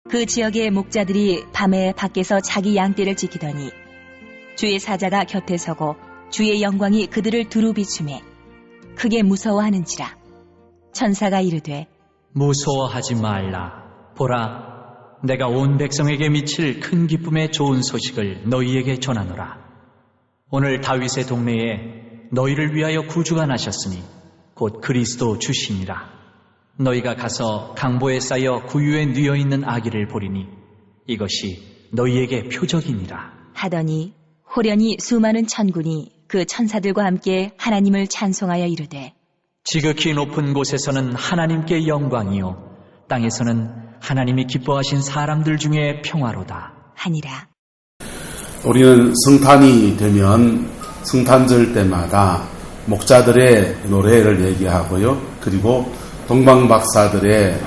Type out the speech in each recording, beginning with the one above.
그 지역의 목자들이 밤에 밖에서 자기 양떼를 지키더니 주의 사자가 곁에 서고 주의 영광이 그들을 두루 비추매 크게 무서워하는지라. 천사가 이르되 무서워하지 말라. 보라, 내가 온 백성에게 미칠 큰 기쁨의 좋은 소식을 너희에게 전하노라. 오늘 다윗의 동네에 너희를 위하여 구주가 나셨으니 곧 그리스도 주시니라. 너희가 가서 강보에 쌓여 구유에 누워있는 아기를 보리니 이것이 너희에게 표적이니라. 하더니 호련히 수많은 천군이 그 천사들과 함께 하나님을 찬송하여 이르되 지극히 높은 곳에서는 하나님께 영광이요 땅에서는 하나님이 기뻐하신 사람들 중에 평화로다 하니라. 우리는 성탄이 되면 성탄절 때마다 목자들의 노래를 얘기하고요. 그리고 동방박사들의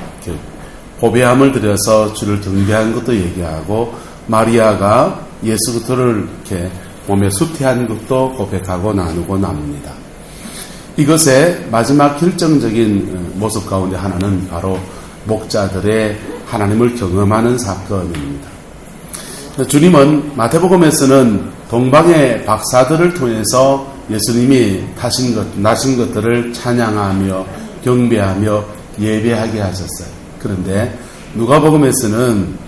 보배함을 들여서 주를 경배한 것도 얘기하고 마리아가 예수 그리스도를 이렇게 몸에 수태한 것도 고백하고 나누고 나눕니다. 이것의 마지막 결정적인 모습 가운데 하나는 바로 목자들의 하나님을 경험하는 사건입니다. 주님은 마태복음에서는 동방의 박사들을 통해서 예수님이 나신 것들을 찬양하며 경배하며 예배하게 하셨어요. 그런데 누가복음에서는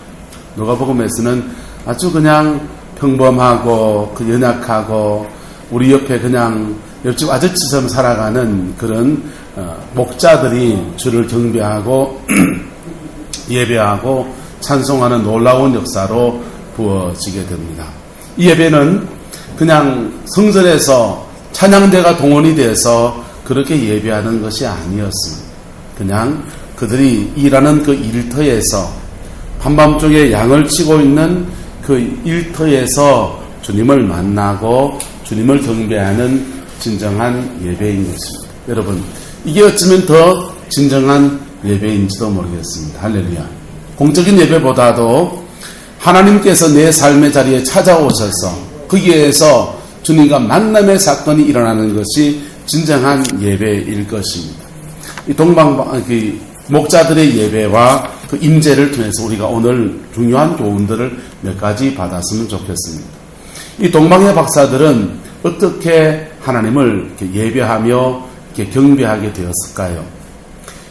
아주 그냥 평범하고 연약하고 우리 옆에 그냥 옆집 아저씨처럼 살아가는 그런 목자들이 주를 경배하고 예배하고 찬송하는 놀라운 역사로 부어지게 됩니다. 이 예배는 그냥 성전에서 찬양대가 동원이 돼서 그렇게 예배하는 것이 아니었습니다. 그냥 그들이 일하는 그 일터에서 한밤중에 양을 치고 있는 그 일터에서 주님을 만나고 주님을 경배하는 진정한 예배인 것입니다. 여러분, 이게 어쩌면 더 진정한 예배인지도 모르겠습니다. 할렐루야. 공적인 예배보다도 하나님께서 내 삶의 자리에 찾아오셔서 거기에서 주님과 만남의 사건이 일어나는 것이 진정한 예배일 것입니다. 이 목자들의 예배와 그 임재를 통해서 우리가 오늘 중요한 교훈들을 몇 가지 받았으면 좋겠습니다. 이 동방의 박사들은 어떻게 하나님을 이렇게 예배하며 이렇게 경배하게 되었을까요?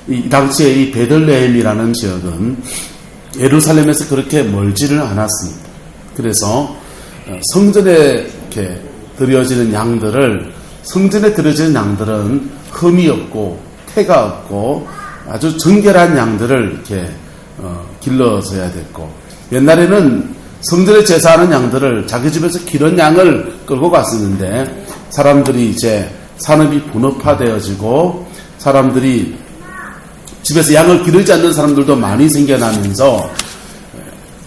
이 당시에 이 베들레헴이라는 지역은 예루살렘에서 그렇게 멀지를 않았습니다. 그래서 성전에 이렇게 드려지는 양들은 흠이 없고 태가 없고 아주 정결한 양들을 이렇게 길러줘야 됐고, 옛날에는 성전에 제사하는 양들을 자기 집에서 기른 양을 끌고 갔었는데 사람들이 이제 산업이 분업화되어지고 사람들이 집에서 양을 기르지 않는 사람들도 많이 생겨나면서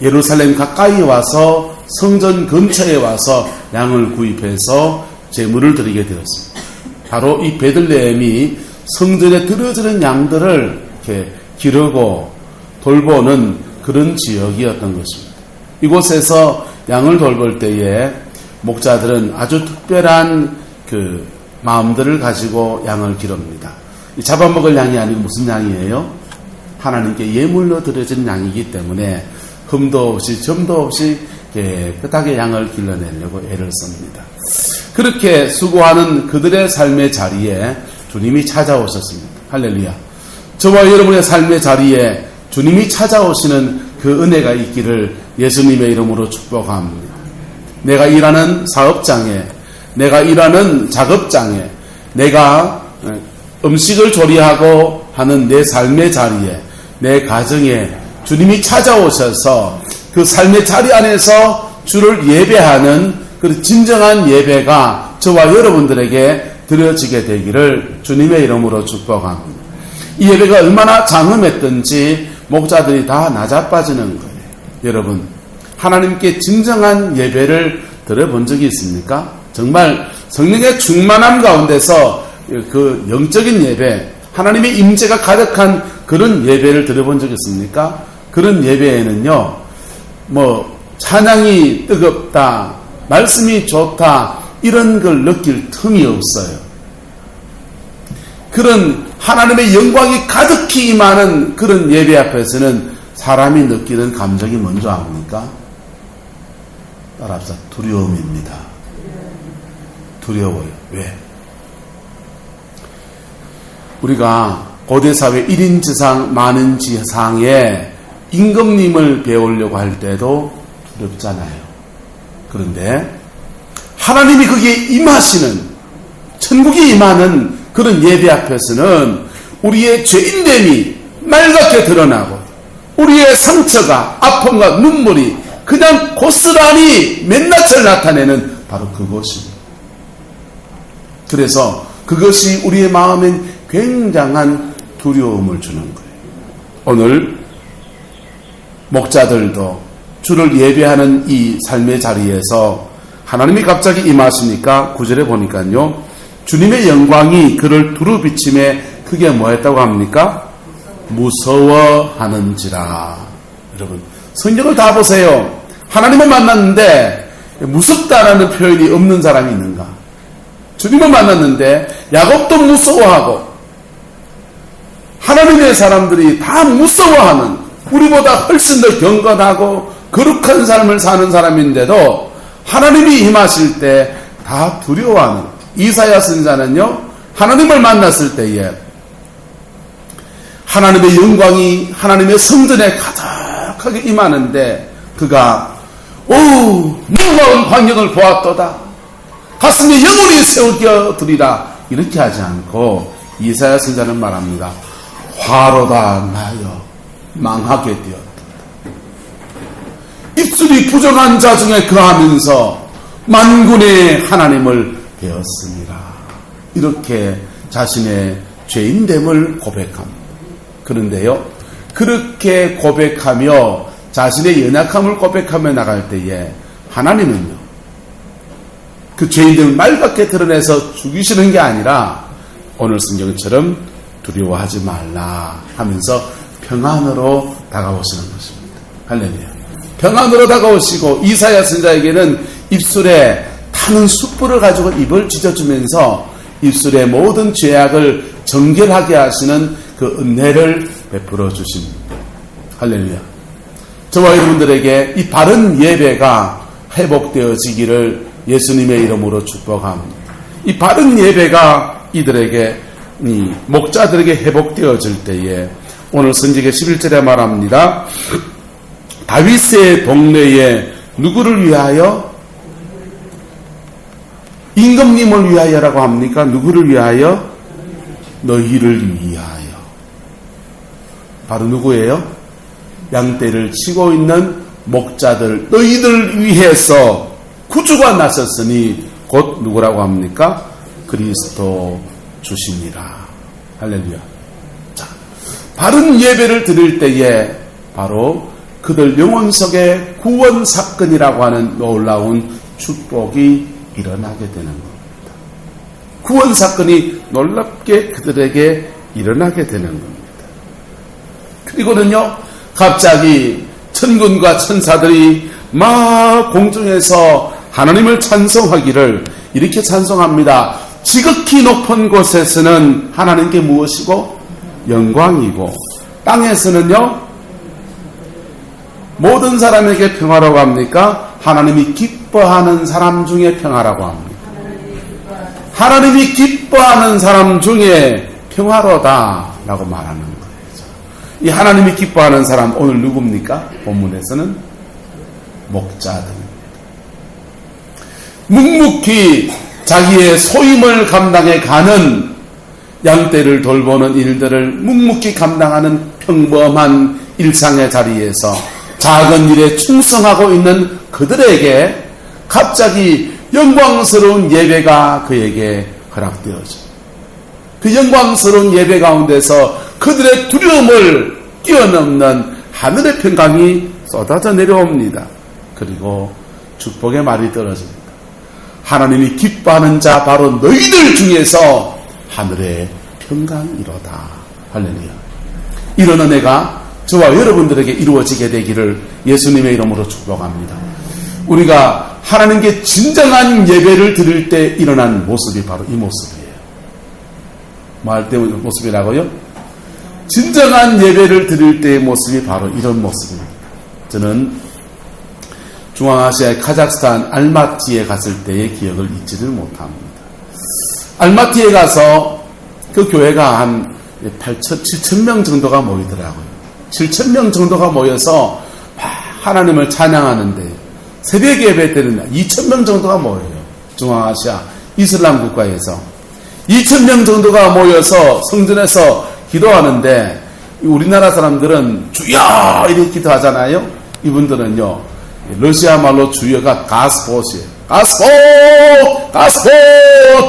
예루살렘 가까이 와서 성전 근처에 와서 양을 구입해서 제물을 드리게 되었습니다. 바로 이 베들레헴이 성전에 들어지는 양들을 이렇게 기르고 돌보는 그런 지역이었던 것입니다. 이곳에서 양을 돌볼 때에 목자들은 아주 특별한 그 마음들을 가지고 양을 기릅니다. 잡아먹을 양이 아니고 무슨 양이에요? 하나님께 예물로 드려진 양이기 때문에 흠도 없이 점도 없이 깨끗하게 양을 길러내려고 애를 씁니다. 그렇게 수고하는 그들의 삶의 자리에 주님이 찾아오셨습니다. 할렐루야. 저와 여러분의 삶의 자리에 주님이 찾아오시는 그 은혜가 있기를 예수님의 이름으로 축복합니다. 내가 일하는 사업장에, 내가 일하는 작업장에, 내가 음식을 조리하고 하는 내 삶의 자리에, 내 가정에 주님이 찾아오셔서 그 삶의 자리 안에서 주를 예배하는 그 진정한 예배가 저와 여러분들에게 드려지게 되기를 주님의 이름으로 축복합니다. 이 예배가 얼마나 장엄했던지 목자들이 다 나자빠지는 거예요. 여러분, 하나님께 진정한 예배를 드려본 적이 있습니까? 정말 성령의 충만함 가운데서 그 영적인 예배, 하나님의 임재가 가득한 그런 예배를 드려본 적이 있습니까? 그런 예배에는요, 찬양이 뜨겁다, 말씀이 좋다, 이런 걸 느낄 틈이 없어요. 그런 하나님의 영광이 가득히 임하는 그런 예배 앞에서는 사람이 느끼는 감정이 먼저 아닙니까? 따라합시다. 두려움입니다. 두려워요. 왜? 우리가 고대사회 1인 지상, 만인 지상에 임금님을 배우려고 할 때도 두렵잖아요. 그런데 하나님이 거기에 임하시는, 천국이 임하는 그런 예배 앞에서는 우리의 죄인됨이 말갛게 드러나고 우리의 상처가, 아픔과 눈물이 그냥 고스란히 맨낯을 나타내는 바로 그것입니다. 그래서 그것이 우리의 마음엔 굉장한 두려움을 주는 거예요. 오늘 목자들도 주를 예배하는 이 삶의 자리에서 하나님이 갑자기 임하시니까 9절에 보니까요, 주님의 영광이 그를 두루비침에 그게 뭐였다고 합니까? 무서워하는지라. 여러분, 성경을 다 보세요. 하나님을 만났는데 무섭다라는 표현이 없는 사람이 있는가? 주님을 만났는데 야곱도 무서워하고 하나님의 사람들이 다 무서워하는, 우리보다 훨씬 더 경건하고 거룩한 삶을 사는 사람인데도 하나님이 임하실 때 다 두려워하는, 이사야 선지자는요, 하나님을 만났을 때에 하나님의 영광이 하나님의 성전에 가득하게 임하는데 그가 놀라운 광경을 보았도다, 가슴에 영혼이 세워지리라, 이렇게 하지 않고 이사야 선지자는 말합니다. 화로다 나여 망하게 되었다. 입술이 부정한 자 중에 거하면서 만군의 하나님을 배웠습니다. 이렇게 자신의 죄인됨을 고백합니다. 그런데요, 그렇게 고백하며 자신의 연약함을 고백하며 나갈 때에 하나님은요, 그 죄인됨을 말갛게 드러내서 죽이시는 게 아니라 오늘 성경처럼 두려워하지 말라 하면서 평안으로 다가오시는 것입니다. 할렐루야. 평안으로 다가오시고 이사야 선지자에게는 입술에 타는 숯불을 가지고 입을 찢어주면서 입술의 모든 죄악을 정결하게 하시는 그 은혜를 베풀어 주십니다. 할렐루야. 저와 여러분들에게 이 바른 예배가 회복되어지기를 예수님의 이름으로 축복합니다. 이 바른 예배가 이들에게, 이 목자들에게 회복되어질 때에 오늘 선지계 11절에 말합니다. 다윗의 동네에 누구를 위하여? 임금님을 위하여라고 합니까? 누구를 위하여? 너희를 위하여. 바로 누구예요? 양떼를 치고 있는 목자들, 너희들 위해서 구주가 나섰으니 곧 누구라고 합니까? 그리스도 주시니라. 할렐루야. 자, 바른 예배를 드릴 때에 바로 그들 영혼 속에 구원 사건이라고 하는 놀라운 축복이 일어나게 되는 겁니다. 구원 사건이 놀랍게 그들에게 일어나게 되는 겁니다. 그리고는요, 갑자기 천군과 천사들이 막 공중에서 하나님을 찬송하기를 이렇게 찬송합니다. 지극히 높은 곳에서는 하나님께 무엇이고? 영광이고, 땅에서는요, 모든 사람에게 평화라고 합니까? 하나님이 기뻐하는 사람 중에 평화라고 합니다. 하나님이 기뻐하는 사람 중에 평화로다 라고 말하는 거예요. 이 하나님이 기뻐하는 사람, 오늘 누굽니까? 본문에서는 목자들입니다. 묵묵히 자기의 소임을 감당해 가는, 양떼를 돌보는 일들을 묵묵히 감당하는 평범한 일상의 자리에서 작은 일에 충성하고 있는 그들에게 갑자기 영광스러운 예배가 그에게 허락되어져. 그 영광스러운 예배 가운데서 그들의 두려움을 뛰어넘는 하늘의 평강이 쏟아져 내려옵니다. 그리고 축복의 말이 떨어집니다. 하나님이 기뻐하는 자 바로 너희들 중에서 하늘의 평강이로다. 할렐루야. 이런 은혜가 저와 여러분들에게 이루어지게 되기를 예수님의 이름으로 축복합니다. 우리가 하나님께 진정한 예배를 드릴 때 일어난 모습이 바로 이 모습이에요. 뭐 할 때 모습이라고요? 진정한 예배를 드릴 때의 모습이 바로 이런 모습입니다. 저는 중앙아시아의 카자흐스탄 알마티에 갔을 때의 기억을 잊지를 못합니다. 알마티에 가서 그 교회가 한 7,000명 정도가 모이더라고요. 7,000명 정도가 모여서 하나님을 찬양하는데 새벽 예배 때는 2,000명 정도가 모여요. 중앙아시아 이슬람 국가에서 2,000명 정도가 모여서 성전에서 기도하는데 우리나라 사람들은 주여 이렇게 기도하잖아요. 이분들은요 러시아 말로 주여가 가스포시에요. 가스포 가스포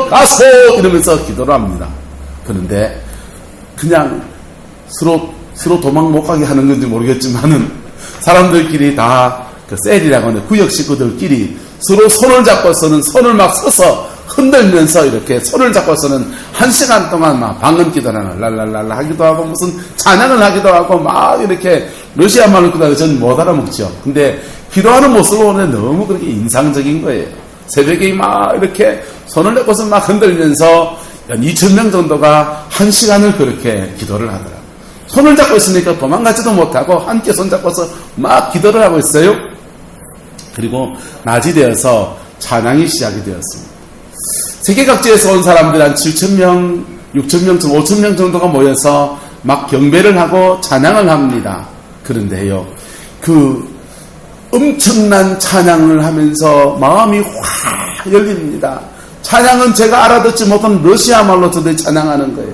가스포 이러면서 기도를 합니다. 그런데 그냥 서로 도망 못 가게 하는 건지 모르겠지만은 사람들끼리 다 그 셀이라고 하는 구역 식구들끼리 서로 손을 잡고서는 손을 막 서서 흔들면서 이렇게 손을 잡고서는 1시간 동안 막 방언 기도를 랄랄랄라 하기도 하고 무슨 찬양을 하기도 하고 막 이렇게 러시아 말로 기도하고 저는 못 알아먹죠. 근데 기도하는 모습을 보는데 너무 그렇게 인상적인 거예요. 새벽에 막 이렇게 손을 내고서 막 흔들면서 한 2,000명 정도가 1시간을 그렇게 기도를 하더라고요. 손을 잡고 있으니까 도망가지도 못하고 함께 손잡고서 막 기도를 하고 있어요. 그리고 낮이 되어서 찬양이 시작이 되었습니다. 세계 각지에서 온 사람들 한 7,000명, 6,000명, 5,000명 정도가 모여서 막 경배를 하고 찬양을 합니다. 그런데요, 그 엄청난 찬양을 하면서 마음이 확 열립니다. 찬양은 제가 알아듣지 못한 러시아 말로 저들이 찬양하는 거예요.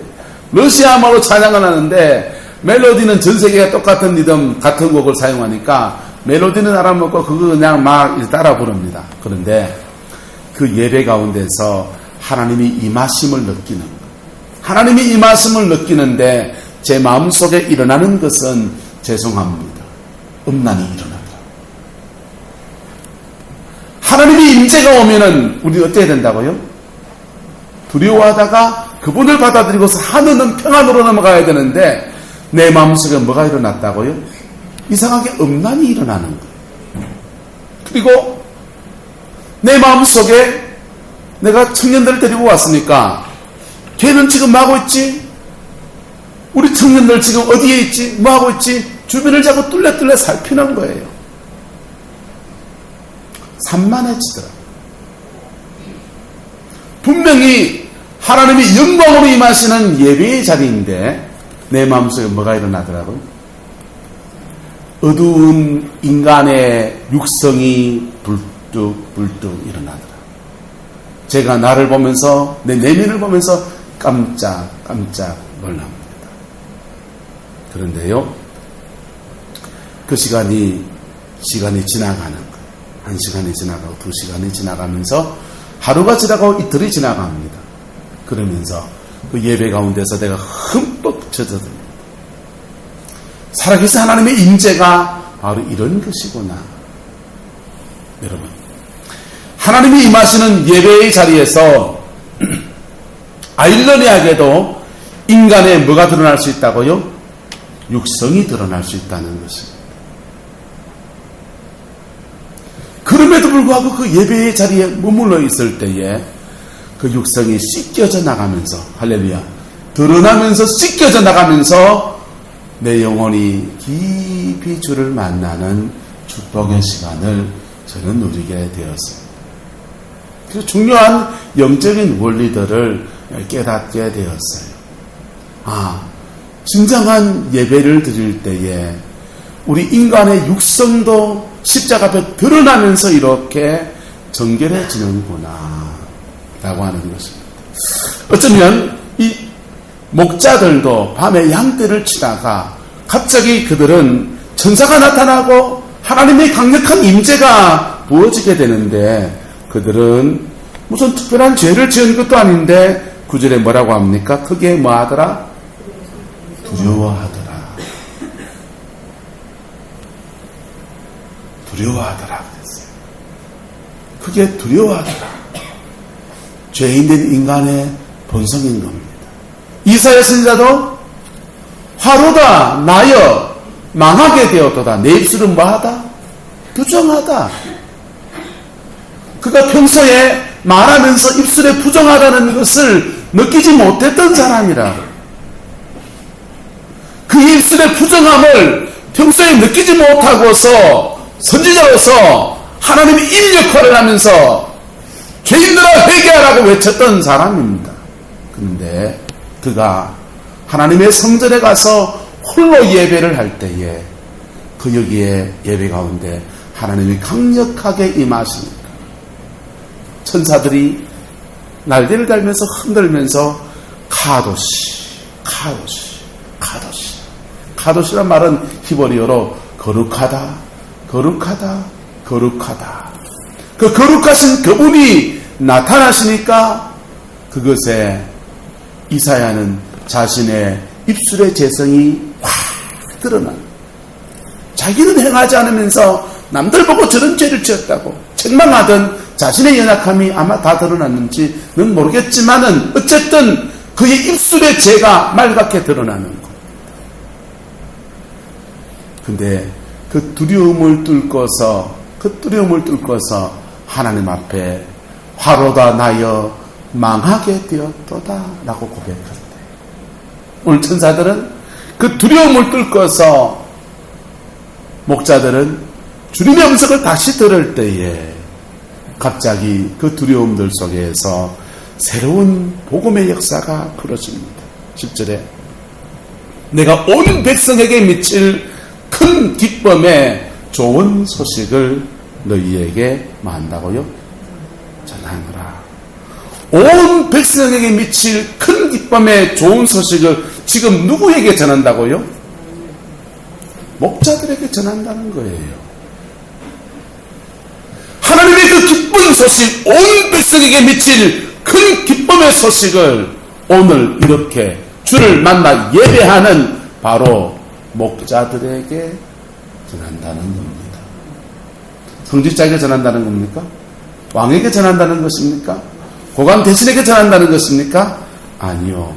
러시아 말로 찬양을 하는데 멜로디는 전 세계가 똑같은 리듬, 같은 곡을 사용하니까 멜로디는 알아먹고 그거 그냥 막 따라 부릅니다. 그런데 그 예배 가운데서 하나님이 임하심을 느끼는 거예요. 하나님이 임하심을 느끼는데 제 마음속에 일어나는 것은 죄송합니다. 음란이 일어나더라. 하나님이 임재가 오면은 우리 어떻게 된다고요? 두려워하다가 그분을 받아들이고서 하늘은 평안으로 넘어가야 되는데 내 마음속에 뭐가 일어났다고요? 이상하게 음란이 일어나는 거예요. 그리고 내 마음속에 내가 청년들을 데리고 왔으니까 걔는 지금 뭐하고 있지? 우리 청년들 지금 어디에 있지? 뭐하고 있지? 주변을 자꾸 뚫레뚫레 살피는 거예요. 산만해지더라고요. 분명히 하나님이 영광으로 임하시는 예배의 자리인데 내 마음속에 뭐가 일어나더라고요? 어두운 인간의 육성이 불뚝불뚝 일어나더라. 제가 나를 보면서 내 내면을 보면서 깜짝깜짝 놀랍니다. 그런데요, 그 시간이 지나가는 거예요. 1시간이 지나가고 2시간이 지나가면서 하루가 지나가고 이틀이 지나갑니다. 그러면서 그 예배 가운데서 내가 흠뻑 젖어듭니다. 살아계신 하나님의 임재가 바로 이런 것이구나. 여러분, 하나님이 임하시는 예배의 자리에서 아이러니하게도 인간의 뭐가 드러날 수 있다고요? 육성이 드러날 수 있다는 것입니다. 그럼에도 불구하고 그 예배의 자리에 머물러 있을 때에 그 육성이 씻겨져 나가면서, 할렐루야, 드러나면서 씻겨져 나가면서 내 영혼이 깊이 주를 만나는 축복의 시간을 저는 누리게 되었습니다. 그래서 중요한 영적인 원리들을 깨닫게 되었어요. 진정한 예배를 드릴 때에 우리 인간의 육성도 십자가 앞에 드러나면서 이렇게 정결해지는구나 라고 하는 것입니다. 어쩌면 이 목자들도 밤에 양떼를 치다가 갑자기 그들은 천사가 나타나고 하나님의 강력한 임재가 부어지게 되는데 그들은 무슨 특별한 죄를 지은 것도 아닌데 9절에 뭐라고 합니까? 크게 뭐하더라? 두려워하더라. 두려워하더라 그랬어요. 크게 두려워하더라. 죄인된 인간의 본성인 겁니다. 이사야 선지자도 화로다 나여 망하게 되었도다. 내 입술은 뭐하다? 부정하다. 그가 평소에 말하면서 입술에 부정하다는 것을 느끼지 못했던 사람이라. 그 입술의 부정함을 평소에 느끼지 못하고서 선지자로서 하나님의 일 역할을 하면서 죄인들아 회개하라고 외쳤던 사람입니다. 그런데 그가 하나님의 성전에 가서 홀로 예배를 할 때에 그 여기에 예배 가운데 하나님이 강력하게 임하시니까 천사들이 날개를 달면서 흔들면서 카도시 카도시 카도시 카도시란 말은 히브리어로 거룩하다 거룩하다 거룩하다. 그 거룩하신 그분이 나타나시니까 그것에 이사야는 자신의 입술의 재성이 확 드러난, 자기는 행하지 않으면서 남들 보고 저런 죄를 지었다고 책망하던 자신의 연약함이 아마 다 드러났는지는 모르겠지만은 어쨌든 그의 입술의 죄가 말갛게 드러나는 것. 근데 그 두려움을 뚫고서 하나님 앞에 화로다 나여 망하게 되었도다 라고 고백할 때, 오늘 천사들은 그 두려움을 뚫고서 목자들은 주님의 음성을 다시 들을 때에 갑자기 그 두려움들 속에서 새로운 복음의 역사가 벌어집니다. 10절에 내가 온 백성에게 미칠 큰 기쁨의 좋은 소식을 너희에게 말한다고요? 전하노라. 온 백성에게 미칠 큰 기쁨의 좋은 소식을 지금 누구에게 전한다고요? 목자들에게 전한다는 거예요. 하나님의 그 기쁜 소식, 온 백성에게 미칠 큰 기쁨의 소식을 오늘 이렇게 주를 만나 예배하는 바로 목자들에게 전한다는 겁니다. 성직자에게 전한다는 겁니까? 왕에게 전한다는 것입니까? 고관 대신에게 전한다는 것입니까? 아니요.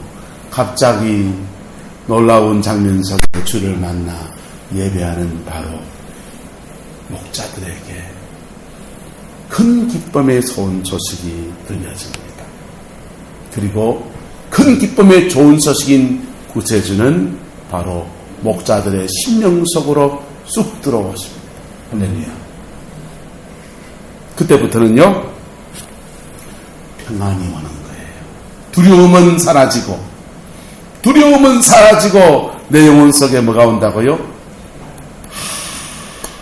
갑자기 놀라운 장면 속에 주를 만나 예배하는 바로 목자들에게 큰 기쁨의 좋은 소식이 들려집니다. 그리고 큰 기쁨의 좋은 소식인 구세주는 바로 목자들의 심령 속으로 쑥 들어오십니다. 할렐루야. 그때부터는요, 평안이 오는 거예요. 두려움은 사라지고 내 영혼 속에 뭐가 온다고요?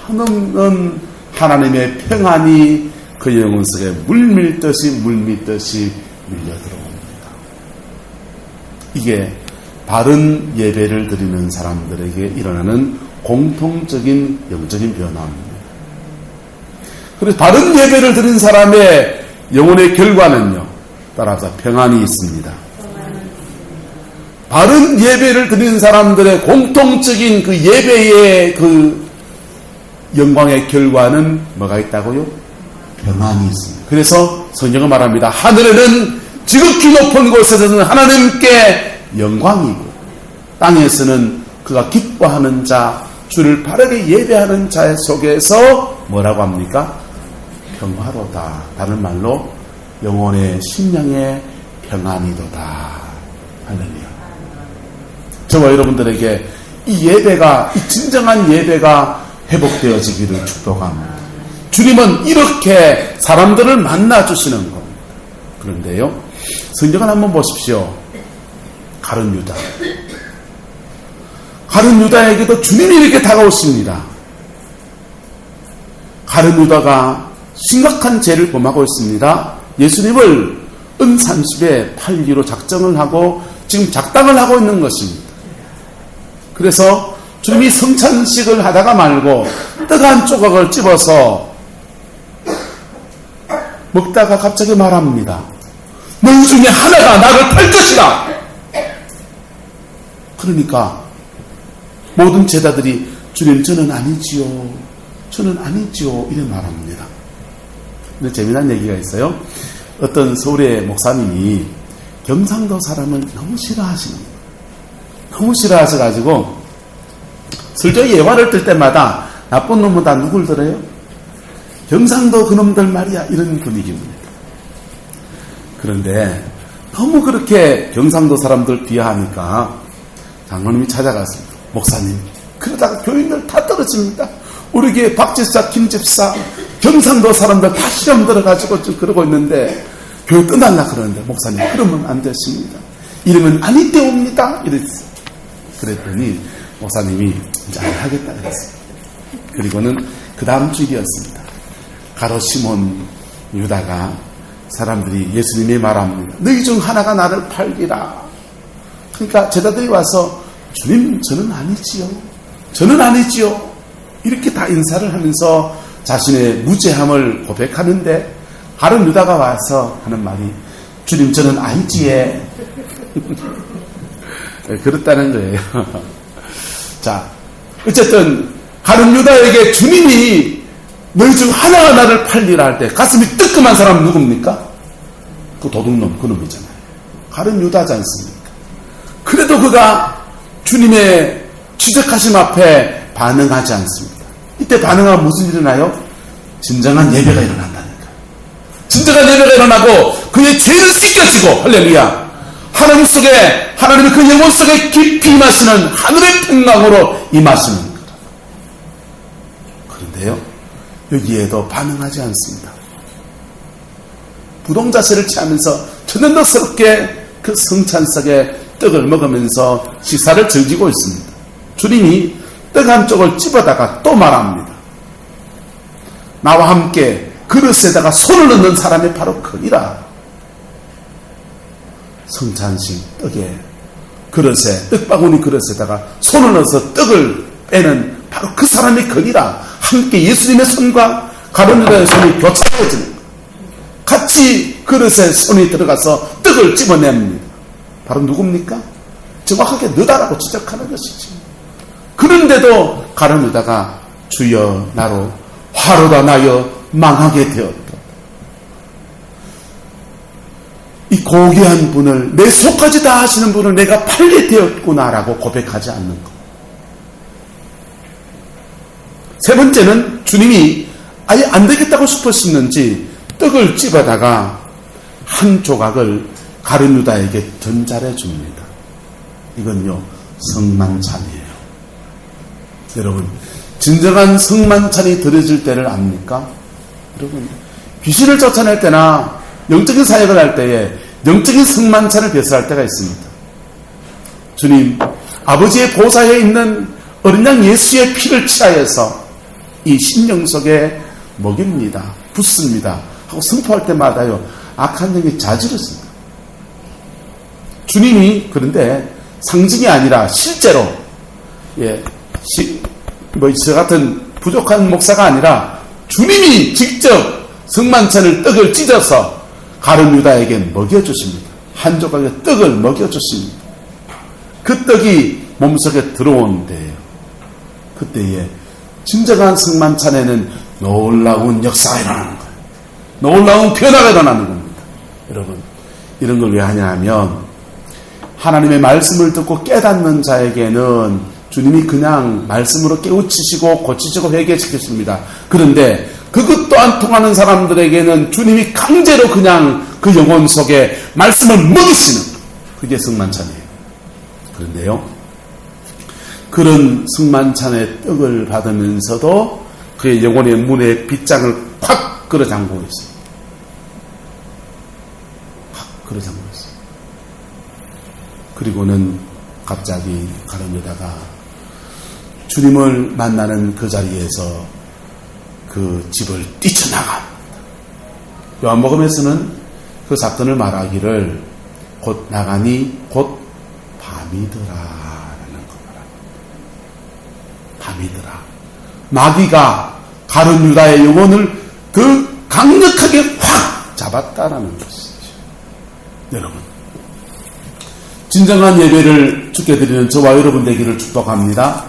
한없는 하나님의 평안이 그 영혼 속에 물밀듯이 밀려 들어옵니다. 이게 바른 예배를 드리는 사람들에게 일어나는 공통적인 영적인 변화입니다. 그래서 바른 예배를 드린 사람의 영혼의 결과는요, 따라서 평안이 있습니다. 바른 예배를 드리는 사람들의 공통적인 그 예배의 그 영광의 결과는 뭐가 있다고요? 평안이 있습니다. 그래서 성경은 말합니다. 하늘에는 지극히 높은 곳에서는 하나님께 영광이고 땅에서는 그가 기뻐하는 자, 주를 바르게 예배하는 자 속에서 뭐라고 합니까? 평화로다. 다른 말로 영혼의 심령의 평안이도다. 할렐루야. 저와 여러분들에게 이 예배가, 이 진정한 예배가 회복되어지기를 축복합니다. 주님은 이렇게 사람들을 만나주시는 겁니다. 그런데요, 성경을 한번 보십시오. 가룟 유다에게도 주님이 이렇게 다가오십니다. 가룟 유다가 심각한 죄를 범하고 있습니다. 예수님을 은 30에 팔기로 작정을 하고 지금 작당을 하고 있는 것입니다. 그래서 주님이 성찬식을 하다가 말고 떡 한 조각을 집어서 먹다가 갑자기 말합니다. 너희 중에 하나가 나를 팔 것이다. 그러니까 모든 제자들이 주님 저는 아니지요 이래 말합니다. 근데 재미난 얘기가 있어요. 어떤 서울의 목사님이 경상도 사람을 너무 싫어하십니다. 너무 싫어하셔가지고 설교 예화를 뜰 때마다 나쁜 놈은 다 누굴 들어요? 경상도 그놈들 말이야, 이런 분위기입니다. 그런데 너무 그렇게 경상도 사람들 비하하니까 장로님이 찾아갔습니다. 목사님, 그러다가 교인들 다 떨어집니다. 우리 교회 박집사, 김집사, 경상도 사람들 다 시험 들어가지고 좀 그러고 있는데 교회 끝날라 그러는데 목사님 그러면 안 되십니다. 이러면 아니 때옵니다. 이랬어요. 그랬더니 목사님이 이제 안 하겠다 그랬습니다. 그리고는 그 다음 주일이었습니다. 가롯 시몬 유다가 사람들이 예수님이 말합니다. 너희 중 하나가 나를 팔기라. 그러니까 제자들이 와서 주님 저는 아니지요. 저는 아니지요. 이렇게 다 인사를 하면서 자신의 무죄함을 고백하는데 가룟 유다가 와서 하는 말이 주님 저는 아니지에 그렇다는 거예요. 자, 어쨌든 가룟 유다에게 주님이 너희 중 하나가 나를 팔리라 할 때 가슴이 뜨끔한 사람은 누굽니까? 그 도둑놈, 그 놈이잖아요. 가룟 유다지 않습니까? 그래도 그가 주님의 지적하심 앞에 반응하지 않습니다. 이때 반응하면 무슨 일이 일어나요? 진정한 예배가 일어난다니까. 진정한 예배가 일어나고 그의 죄는 씻겨지고 할렐루야. 하나님 속에 하나님의 그 영혼 속에 깊이 임하시는 하늘의 평강으로 임하시는 거다. 그런데요, 여기에도 반응하지 않습니다. 부동자세를 취하면서 천연덕스럽게 그 성찬석에 떡을 먹으면서 식사를 즐기고 있습니다. 주님이 떡 한쪽을 집어다가 또 말합니다. 나와 함께 그릇에다가 손을 넣는 사람이 바로 그니라. 성찬식 떡에 그릇에 떡바구니 그릇에다가 손을 넣어서 떡을 빼는 바로 그 사람이 그니라. 함께 예수님의 손과 가룟 유다의 손이 교차되어지는 거예요. 같이 그릇에 손이 들어가서 떡을 집어냅니다. 바로 누굽니까? 정확하게 너다라고 지적하는 것이지. 그런데도 가룟 유다가 주여 나로 화로다 나여 망하게 되었다. 이 고귀한 분을 내 속까지 다 하시는 분을 내가 팔게 되었구나라고 고백하지 않는 것. 세 번째는 주님이 아예 안 되겠다고 싶으셨는지 떡을 집어다가 한 조각을 가룟 유다에게 전달해 줍니다. 이건요 성만찬이에요. 여러분 진정한 성만찬이 드려질 때를 압니까? 여러분 귀신을 쫓아낼 때나 영적인 사역을 할 때에 영적인 성만찬을 배설할 때가 있습니다. 주님 아버지의 보좌에 있는 어린 양 예수의 피를 취하여서 이 심령 속에 먹입니다. 붓습니다. 하고 선포할 때마다요 악한 영이 자지르습니다. 주님이 그런데 상징이 아니라 실제로 저 같은 부족한 목사가 아니라 주님이 직접 성만찬을 떡을 찢어서 가룟 유다에게 먹여주십니다. 한 조각의 떡을 먹여주십니다. 그 떡이 몸속에 들어온 때예요. 그때에 진정한 성만찬에는 놀라운 역사가 일어나는 거예요. 놀라운 변화가 일어나는 겁니다. 여러분 이런 걸 왜 하냐 하면 하나님의 말씀을 듣고 깨닫는 자에게는 주님이 그냥 말씀으로 깨우치시고 고치시고 회개시키십니다. 그런데 그것도 안 통하는 사람들에게는 주님이 강제로 그냥 그 영혼 속에 말씀을 먹이시는 그게 성만찬이에요. 그런데요 그런 성만찬의 떡을 받으면서도 그의 영혼의 문에 빗장을 콱 끌어잠그고 있어요. 확 끌어잠그고 있어요. 그리고는 갑자기 가룟 유다가 주님을 만나는 그 자리에서 그 집을 뛰쳐나갑니다. 요한복음에서는 그 사건을 말하기를 곧 나가니 곧 밤이더라 라는 걸 말합니다. 밤이더라. 마귀가 가룟 유다의 영혼을 더 강력하게 확 잡았다라는 것이죠. 여러분 진정한 예배를 주께 드리는 저와 여러분 되기를 축복합니다.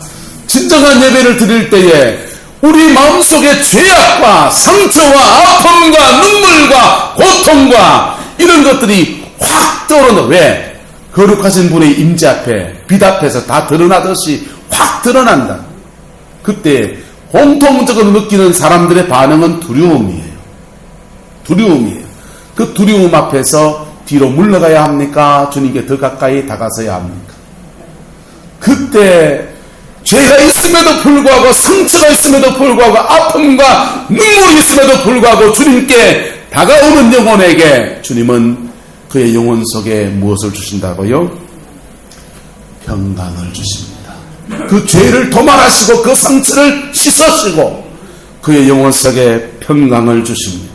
진정한 예배를 드릴 때에 우리 마음속의 죄악과 상처와 아픔과 눈물과 고통과 이런 것들이 확 떠오르는 왜? 거룩하신 분의 임재 앞에 빛 앞에서 다 드러나듯이 확 드러난다. 그때 공통적으로 느끼는 사람들의 반응은 두려움이에요. 두려움이에요. 그 두려움 앞에서 뒤로 물러가야 합니까? 주님께 더 가까이 다가서야 합니까? 그때 죄가 있음에도 불구하고 상처가 있음에도 불구하고 아픔과 눈물이 있음에도 불구하고 주님께 다가오는 영혼에게 주님은 그의 영혼 속에 무엇을 주신다고요? 평강을 주십니다. 그 죄를 도말하시고 그 상처를 씻으시고 그의 영혼 속에 평강을 주십니다.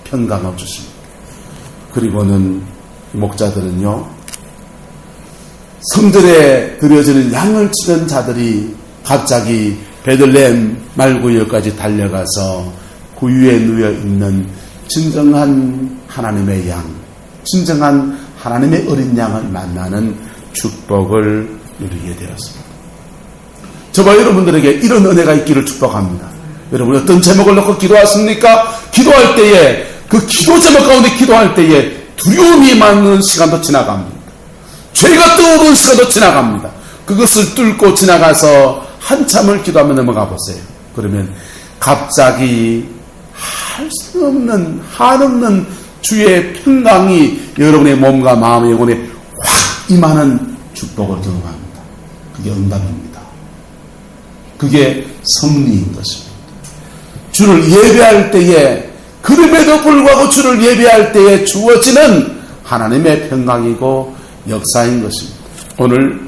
평강을 주십니다. 그리고는 목자들은요, 성전에 드려지는 양을 치는 자들이 갑자기 베들레헴 말구역까지 달려가서 구유에 누워 있는 진정한 하나님의 양, 진정한 하나님의 어린 양을 만나는 축복을 누리게 되었습니다. 저와 여러분들에게 이런 은혜가 있기를 축복합니다. 여러분 어떤 제목을 놓고 기도하십니까? 기도할 때에 그 기도 제목 가운데 기도할 때에 두려움이 많은 시간도 지나갑니다. 죄가 떠오르는 시간도 지나갑니다. 그것을 뚫고 지나가서 한참을 기도하며 넘어가 보세요. 그러면 갑자기 할 수 없는 한없는 주의 평강이 여러분의 몸과 마음의 영혼에 확 임하는 축복을 경험합니다. 그게 응답입니다. 그게 섭리인 것입니다. 주를 예배할 때에, 그럼에도 불구하고 주를 예배할 때에 주어지는 하나님의 평강이고 역사인 것입니다. 오늘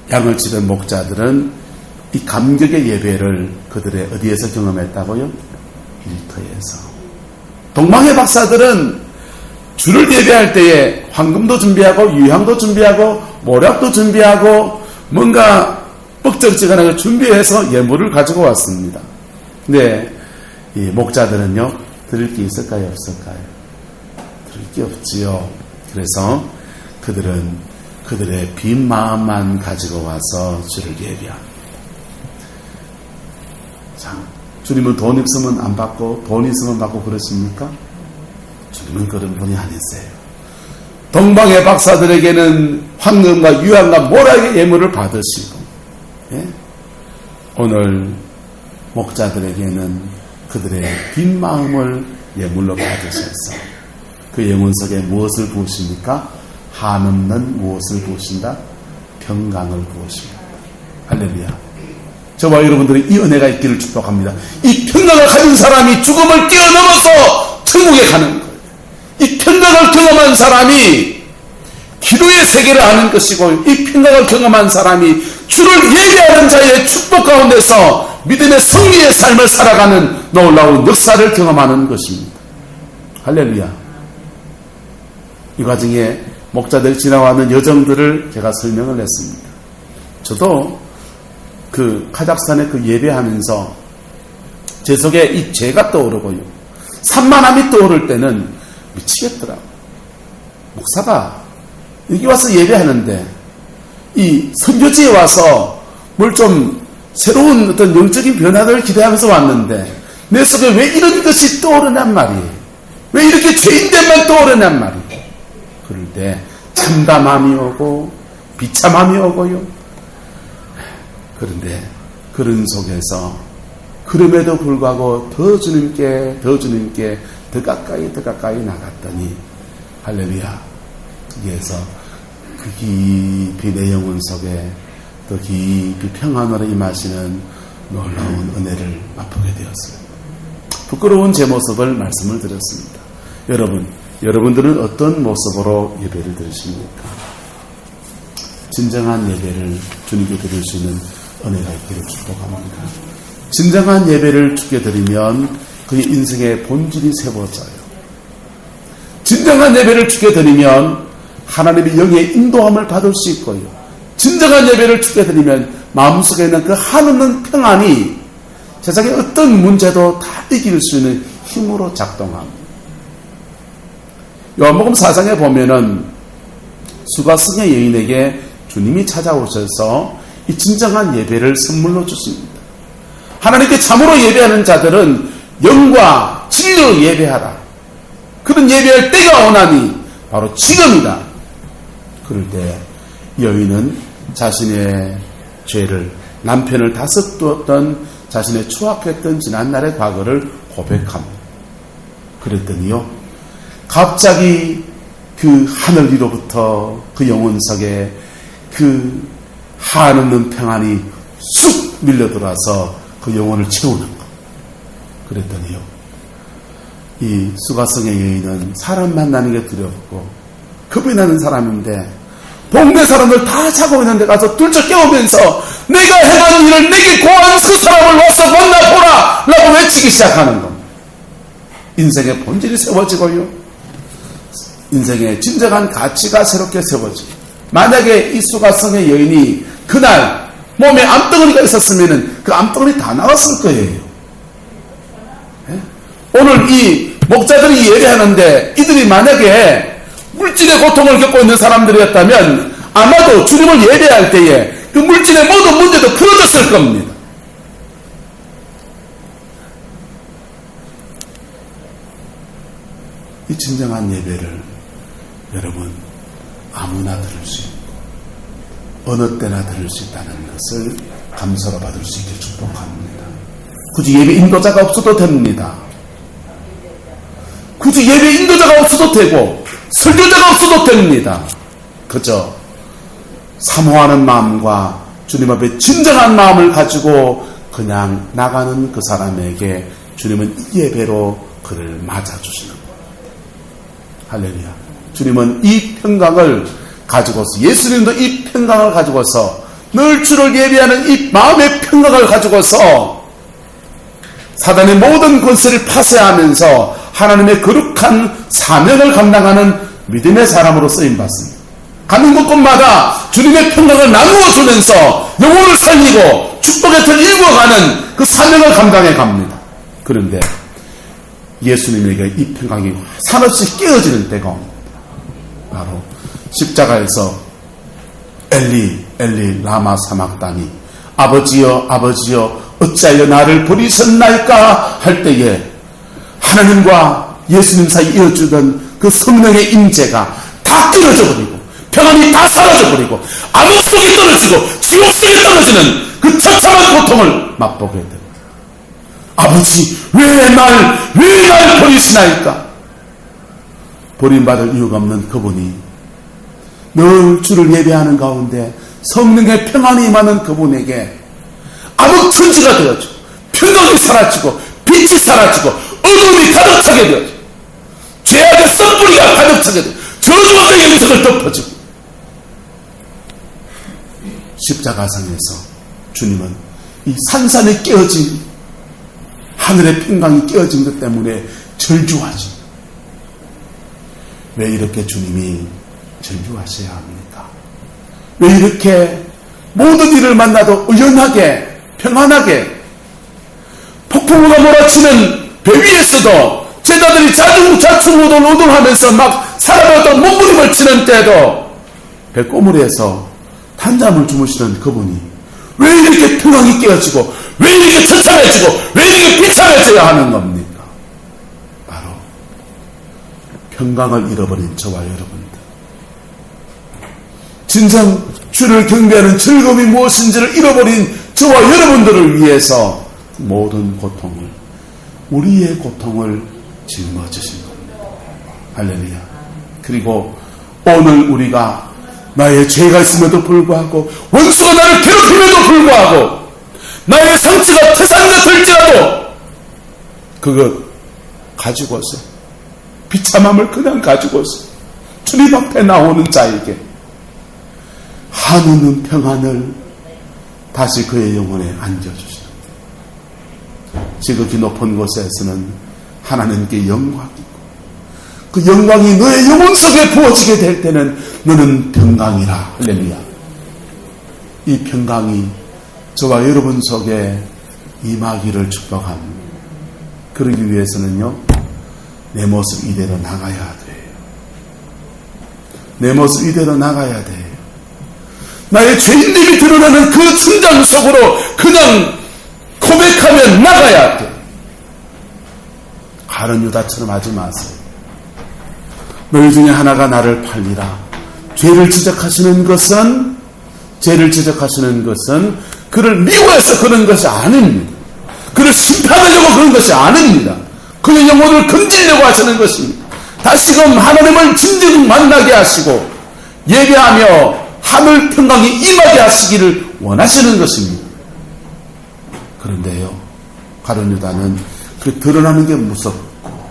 양을 치던 목자들은 이 감격의 예배를 그들의 어디에서 경험했다고요? 일터에서. 동방의 박사들은 주를 예배할 때에 황금도 준비하고 유향도 준비하고 모략도 준비하고 뭔가 뻑적지근하게 준비해서 예물을 가지고 왔습니다. 근데 이 목자들은요, 드릴 게 있을까요? 없을까요? 드릴 게 없지요. 그래서 그들은 그들의 빈 마음만 가지고 와서 주를 예배합니다. 자, 주님은 돈 있으면 안 받고 돈 있으면 받고 그러십니까? 주님은 그런 분이 아니세요. 동방의 박사들에게는 황금과 유향과 모락의 예물을 받으시고, 예? 오늘 목자들에게는 그들의 빈 마음을 예물로 받으셔서 그 영혼 속에 무엇을 부으십니까? 한없는 무엇을 부으신다? 평강을 부으십니다. 할렐루야. 저와 여러분들이 이 은혜가 있기를 축복합니다. 이 평강을 가진 사람이 죽음을 뛰어넘어서 천국에 가는 거예요. 이 평강을 경험한 사람이 기도의 세계를 아는 것이고, 이 평강을 경험한 사람이 주를 예배하는 자의 축복 가운데서 믿음의 승리의 삶을 살아가는 놀라운 역사를 경험하는 것입니다. 할렐루야. 이 과정에 목자들이 지나가는 여정들을 제가 설명을 했습니다. 저도 그 카자흐스탄에 그 예배하면서 제 속에 이 죄가 떠오르고요, 산만함이 떠오를 때는 미치겠더라고요. 목사가 여기 와서 예배하는데 이 선교지에 와서 뭘 좀 새로운 어떤 영적인 변화를 기대하면서 왔는데 내 속에 왜 이런 것이 떠오르냔 말이에요. 왜 이렇게 죄인들만 떠오르냔 말이에요. 그럴 때 참담함이 오고 비참함이 오고요. 그런데 그런 속에서 그럼에도 불구하고 더 주님께 더 가까이 나갔더니 할렐루야, 거기에서 그 깊이 내 영혼 속에 더 깊이 평안으로 임하시는 놀라운 은혜를 맛보게 되었습니다. 부끄러운 제 모습을 말씀을 드렸습니다. 여러분들은 어떤 모습으로 예배를 드리십니까? 진정한 예배를 주님께 드릴 수 있는 은혜가 있기를 축복합니다. 진정한 예배를 주께 드리면 그의 인생의 본질이 세워져요. 진정한 예배를 주께 드리면 하나님의 영의 인도함을 받을 수 있고요, 진정한 예배를 주께 드리면 마음속에 있는 그 한없는 평안이 세상의 어떤 문제도 다 이길 수 있는 힘으로 작동합니다. 요한복음 4장에 보면은 수가성의 여인에게 주님이 찾아오셔서 이 진정한 예배를 선물로 주십니다. 하나님께 참으로 예배하는 자들은 영과 진리로 예배하라. 그런 예배할 때가 오나니 바로 지금이다. 그럴 때 여인은 자신의 죄를, 남편을 다섯 두었던 자신의 추악했던 지난날의 과거를 고백합니다. 그랬더니요, 갑자기 그 하늘 위로부터 그 영혼석에 그 한없는 평안이 쑥 밀려들어와서 그 영혼을 채우는 것. 그랬더니요, 이 수가성의 여인은 사람 만나는 게 두렵고 겁이 나는 사람인데 동네 사람들 다 자고 있는데 가서 둘째 깨우면서 내가 행한 일을 내게 고한 그 사람을 와서 만나보라 라고 외치기 시작하는 겁니다. 인생의 본질이 세워지고요, 인생의 진정한 가치가 새롭게 세워지고, 만약에 이 수가성의 여인이 그날 몸에 암덩어리가 있었으면 그 암덩어리 다 나왔을 거예요. 네? 오늘 이 목자들이 예배하는데 이들이 만약에 물질의 고통을 겪고 있는 사람들이었다면 아마도 주님을 예배할 때에 그 물질의 모든 문제도 풀어졌을 겁니다. 이 진정한 예배를 여러분 아무나 들을 수 있고 어느 때나 들을 수 있다는 것을 감사로 받을 수 있게 축복합니다. 굳이 예배 인도자가 없어도 됩니다. 굳이 예배 인도자가 없어도 되고 설교자가 없어도 됩니다. 그저 사모하는 마음과 주님 앞에 진정한 마음을 가지고 그냥 나가는 그 사람에게 주님은 이 예배로 그를 맞아주시는 거예요. 할렐루야. 주님은 이 평강을 가지고서, 예수님도 이 평강을 가지고서, 늘 주를 예배하는 이 마음의 평강을 가지고서 사단의 모든 권세를 파쇄하면서 하나님의 거룩한 사명을 감당하는 믿음의 사람으로 쓰임받습니다. 가는 곳곳마다 주님의 평강을 나누어 주면서 영혼을 살리고 축복의 틀 이루어가는 그 사명을 감당해 갑니다. 그런데 예수님에게 이 평강이 산없이 깨어지는 때가 옵니다. 바로 십자가에서 엘리 엘리 라마 사막다니, 아버지여 아버지여 어찌하여 나를 버리셨나이까 할 때에 하나님과 예수님 사이 이어주던 그 성령의 임재가 다 끊어져 버리고 평안이 다 사라져 버리고 암흑성이 떨어지고 지옥성이 떨어지는 그 처참한 고통을 맛보게 됩니다. 아버지 왜 날 버리시나이까? 버림받을 이유가 없는 그분이 늘 주를 예배하는 가운데 성령의 평안이 임하는 그분에게 암흑천지가 되어지고 평강이 사라지고 빛이 사라지고 어둠이 가득 차게 되어지고 죄악의 썩뿌리가 가득 차게 되고 저주의 영석을 덮어지고, 십자가상에서 주님은 이 산산이 깨어진 하늘의 평강이 깨어진 것 때문에 절주하지. 왜 이렇게 주님이 절주하셔야 합니까? 왜 이렇게 모든 일을 만나도 의연하게 평안하게 폭풍우가 몰아치는 배 위에서도 제자들이 좌충우돌우돌하면서 막 사람들도 몸부림을 치는 때도 배꼬물에서 단잠을 주무시는 그분이 왜 이렇게 평강이 깨어지고 왜 이렇게 처참해지고 왜 이렇게 비참해져야 하는 겁니까? 바로 평강을 잃어버린 저와 여러분들, 진정 주를 경배하는 즐거움이 무엇인지를 잃어버린 저와 여러분들을 위해서 모든 고통을, 우리의 고통을 짊어지신 겁니다. 할렐루야. 그리고 오늘 우리가 나의 죄가 있음에도 불구하고 원수가 나를 괴롭힘에도 불구하고 나의 상처가 태산이 될지라도 그것 가지고서 비참함을 그냥 가지고서 주님 앞에 나오는 자에게 한없는 평안을 다시 그의 영혼에 안겨주시는, 지극히 높은 곳에서는 하나님께 영광이고 그 영광이 너의 영혼 속에 부어지게 될 때는 너는 평강이라. 할렐루야. 이 평강이 저와 여러분 속에 임하기를 축복합니다. 그러기 위해서는요, 내 모습 이대로 나가야 돼요. 내 모습 이대로 나가야 돼요. 나의 죄인됨이 드러나는 그 천장 속으로 그냥 고백하며 나가야 돼. 가룟 유다처럼 하지 마세요. 너희 중에 하나가 나를 팔리라. 죄를 지적하시는 것은 그를 미워해서 그런 것이 아닙니다. 그를 심판하려고 그런 것이 아닙니다. 그의 영혼을 건지려고 하시는 것입니다. 다시금 하나님을 진정 만나게 하시고 예배하며 하늘 평강이 임하게 하시기를 원하시는 것입니다. 그런데요, 가룟 유다는 그 드러나는 게 무섭고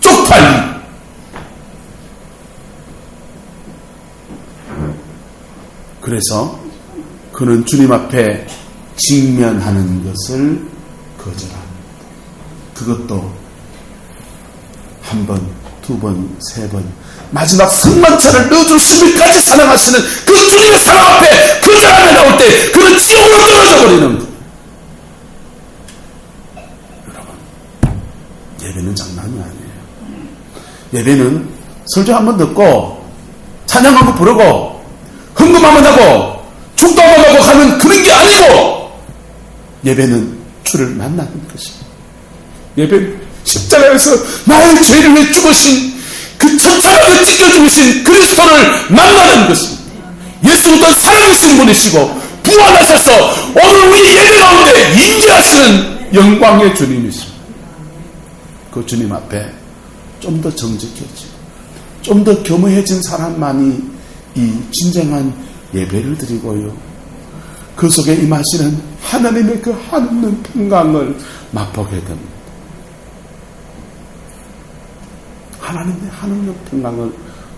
쪽팔리, 그래서 그는 주님 앞에 직면하는 것을 거절합니다. 그것도 한 번, 두 번, 세 번, 마지막 성만찬을 넣어주시기까지 사랑하시는 그 주님의 사랑 앞에 거절하며 나올 때 그는 지옥으로 떨어져 버리는 거예요. 여러분, 예배는 장난이 아니에요. 예배는 설교 한번 듣고 찬양 한번 부르고 헌금 한번 하고 축도 한번 하고 하는 그런 게 아니고, 예배는 주를 만나는 것입니다. 예배는 십자가에서 나의 죄를 위해 죽으신 그 천사를 찢겨 죽으신 그리스도를 만나는 것입니다. 예수도 살아계신 분이시고 부활하셔서 오늘 우리 예배 가운데 임재하시는 영광의 주님이십니다. 그 주님 앞에 좀 더 정직해지고 좀 더 겸허해진 사람만이 이 진정한 예배를 드리고요, 그 속에 임하시는 하나님의 그 한없는 평강을 맛보게 됩니다. 하나님의 한없는 평강을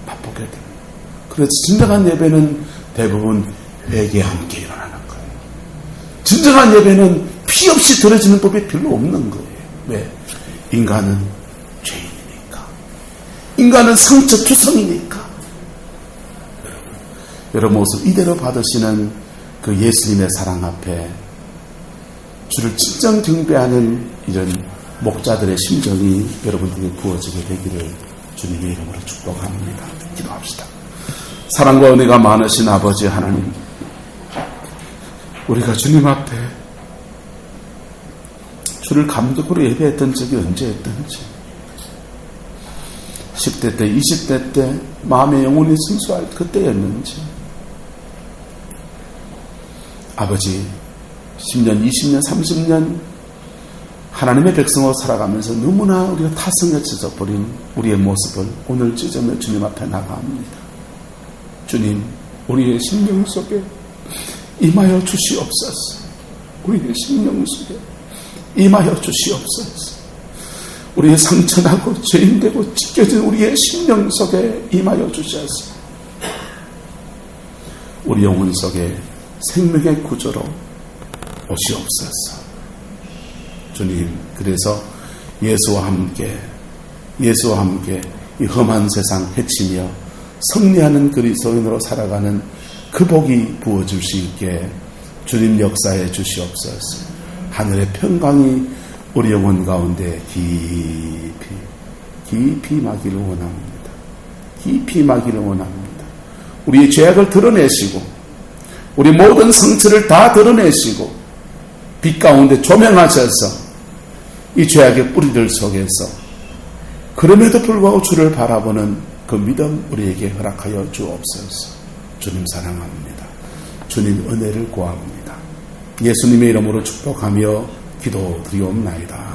맛보게 됩니다. 그래서 진정한 예배는 대부분 회개에 함께 일어나는 거예요. 진정한 예배는 피 없이 드려지는 법이 별로 없는 거예요. 왜? 인간은 죄인이니까. 인간은 상처투성이니까. 여러분 모습 이대로 받으시는 그 예수님의 사랑 앞에 주를 진정 경배하는 이런 목자들의 심정이 여러분들에게 부어지게 되기를 주님의 이름으로 축복합니다. 기도합시다. 사랑과 은혜가 많으신 아버지 하나님, 우리가 주님 앞에 주를 감격으로 예배했던 적이 언제였던지, 10대 때, 20대 때 마음의 영혼이 순수할 그때였는지, 아버지 10년, 20년, 30년 하나님의 백성으로 살아가면서 너무나 우리가 타성해져 버린 우리의 모습을 오늘 찢으며 주님 앞에 나가합니다. 주님, 우리의 심령 속에 임하여 주시옵소서. 우리의 심령 속에 임하여 주시옵소서. 우리의 상처나고 죄인되고 찢겨진 우리의 심령 속에 임하여 주셔서 우리 영혼 속에 생명의 구조로 오시옵소서. 주님, 그래서 예수와 함께 이 험한 세상 헤치며 승리하는 그리스도인으로 살아가는 그 복이 부어줄 수 있게 주님 역사해 주시옵소서. 하늘의 평강이 우리 영혼 가운데 깊이 임하기를 원합니다. 깊이 임하기를 원합니다. 우리의 죄악을 드러내시고 우리 모든 상처를 다 드러내시고 빛 가운데 조명하셔서 이 죄악의 뿌리들 속에서 그럼에도 불구하고 주를 바라보는 그 믿음 우리에게 허락하여 주옵소서. 주님 사랑합니다. 주님 은혜를 구합니다. 예수님의 이름으로 축복하며 기도드리옵나이다.